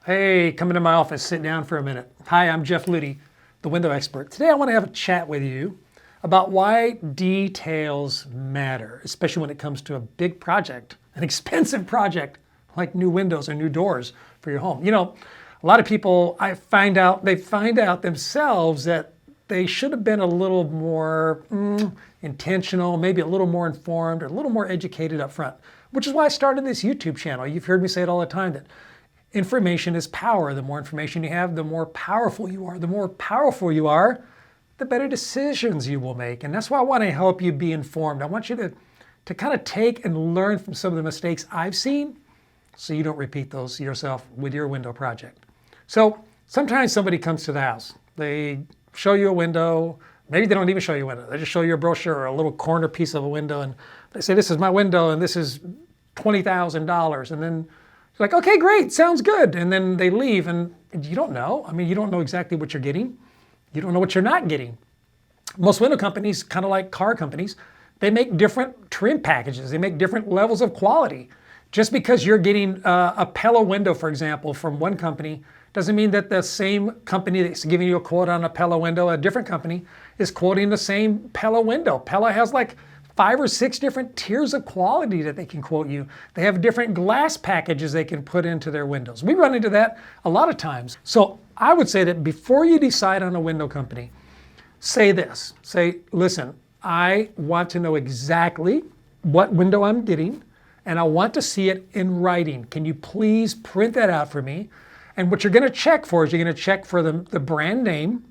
Hey, come into my office, sit down for a minute. Hi, I'm Jeff Luty, the window expert. Today I want to have a chat with you about why details matter, especially when it comes to a big project, an expensive project like new windows or new doors for your home. You know, a lot of people, they find out themselves that they should have been a little more intentional, maybe a little more informed, or a little more educated up front, which is why I started this YouTube channel. You've heard me say it all the time that information is power. The more information you have, the more powerful you are. The more powerful you are, the better decisions you will make. And that's why I want to help you be informed. I want you to kind of take and learn from some of the mistakes I've seen so you don't repeat those yourself with your window project. So sometimes somebody comes to the house. They show you a window. Maybe they don't even show you a window. They just show you a brochure or a little corner piece of a window. And they say, this is my window and this is $20,000. And then like, okay, great, sounds good. And then they leave and you don't know. I mean, you don't know exactly what you're getting. You don't know what you're not getting. Most window companies, kind of like car companies, they make different trim packages. They make different levels of quality. Just because you're getting a Pella window, for example, from one company, doesn't mean that the same company that's giving you a quote on a Pella window, a different company, is quoting the same Pella window. Pella has like 5 or 6 different tiers of quality that they can quote you. They have different glass packages they can put into their windows. We run into that a lot of times. So I would say that before you decide on a window company, say this. Say, listen, I want to know exactly what window I'm getting, and I want to see it in writing. Can you please print that out for me? And what you're going to check for is you're going to check for the brand name.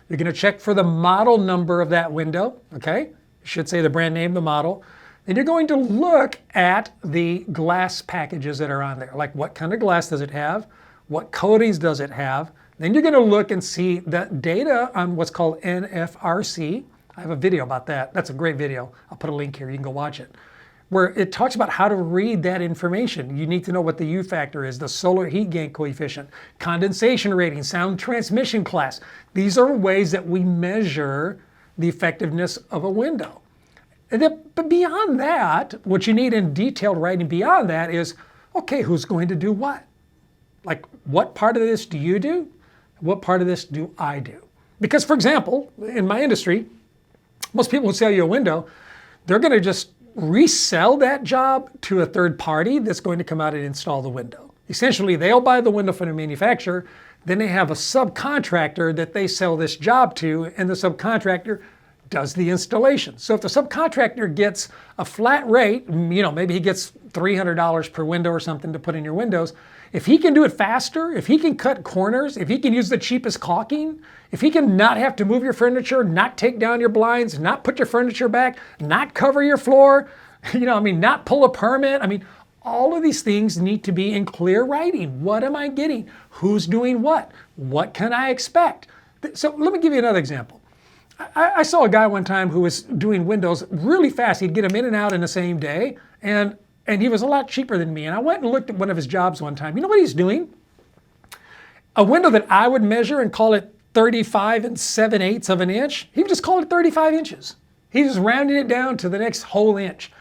You're going to check for the model number of that window, okay? Should say the brand name, the model. Then you're going to look at the glass packages that are on there. Like what kind of glass does it have? What coatings does it have? Then you're going to look and see that data on what's called NFRC. I have a video about that. That's a great video. I'll put a link here. You can go watch it. Where it talks about how to read that information. You need to know what the U factor is, the solar heat gain coefficient, condensation rating, sound transmission class. These are ways that we measure the effectiveness of a window. But beyond that, what you need in detailed writing beyond that is, okay, who's going to do what? Like, what part of this do you do? What part of this do I do? Because, for example, in my industry, most people who sell you a window, they're going to just resell that job to a third party that's going to come out and install the window. Essentially, they'll buy the window from the manufacturer. Then they have a subcontractor that they sell this job to, and the subcontractor does the installation. So if the subcontractor gets a flat rate, you know, maybe he gets $300 per window or something to put in your windows, if he can do it faster, if he can cut corners, if he can use the cheapest caulking, if he can not have to move your furniture, not take down your blinds, not put your furniture back, not cover your floor, not pull a permit, all of these things need to be in clear writing. What am I getting? Who's doing what? What can I expect? So let me give you another example. I saw a guy one time who was doing windows really fast. He'd get them in and out in the same day, and he was a lot cheaper than me. And I went and looked at one of his jobs one time. You know what he's doing? A window that I would measure and call it 35 7/8 of an inch, he would just call it 35 inches. He's just rounding it down to the next whole inch.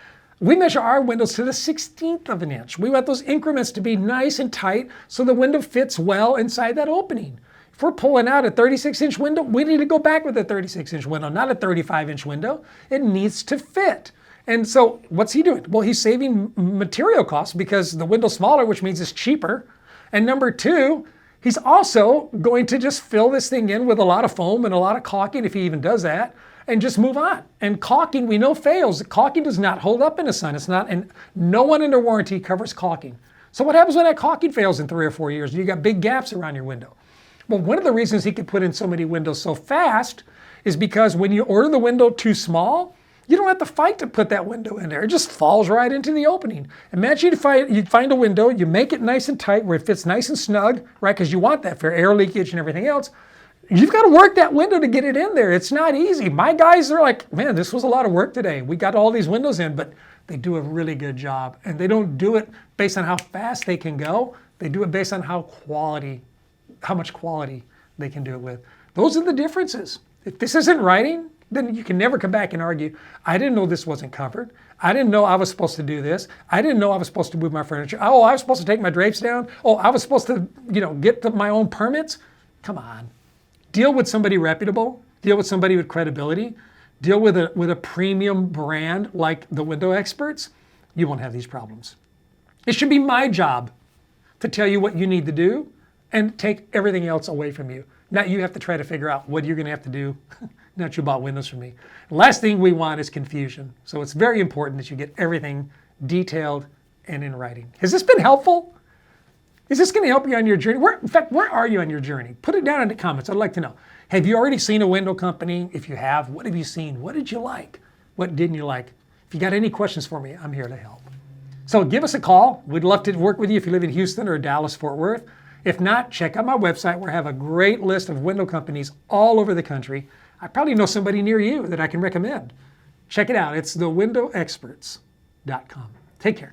We measure our windows to the 16th of an inch. We want those increments to be nice and tight so the window fits well inside that opening. If we're pulling out a 36-inch window, we need to go back with a 36-inch window, not a 35-inch window. It needs to fit. And so what's he doing? Well, he's saving material costs because the window's smaller, which means it's cheaper. And number 2, he's also going to just fill this thing in with a lot of foam and a lot of caulking, if he even does that, and just move on. And caulking, we know, fails. Caulking does not hold up in the sun. It's not, and no one under warranty covers caulking. So what happens when that caulking fails in 3 or 4 years? You got big gaps around your window. Well, one of the reasons he could put in so many windows so fast is because when you order the window too small, you don't have to fight to put that window in there. It just falls right into the opening. Imagine you'd find a window, you make it nice and tight where it fits nice and snug, right? Because you want that for air leakage and everything else. You've got to work that window to get it in there. It's not easy. My guys are like, man, this was a lot of work today. We got all these windows in, but they do a really good job. And they don't do it based on how fast they can go. They do it based on how much quality they can do it with. Those are the differences. If this isn't writing, then you can never come back and argue, I didn't know this wasn't covered. I didn't know I was supposed to do this. I didn't know I was supposed to move my furniture. Oh, I was supposed to take my drapes down. Oh, I was supposed to, get my own permits. Come on. Deal with somebody reputable. Deal with somebody with credibility. Deal with a premium brand like the Window Experts. You won't have these problems. It should be my job to tell you what you need to do and take everything else away from you. Not you have to try to figure out what you're going to have to do. Not you bought windows from me. The last thing we want is confusion. So it's very important that you get everything detailed and in writing. Has this been helpful? Is this going to help you on your journey? In fact, where are you on your journey? Put it down in the comments. I'd like to know. Have you already seen a window company? If you have, what have you seen? What did you like? What didn't you like? If you got any questions for me, I'm here to help. So give us a call. We'd love to work with you if you live in Houston or Dallas, Fort Worth. If not, check out my website where I have a great list of window companies all over the country. I probably know somebody near you that I can recommend. Check it out. It's thewindowexperts.com. Take care.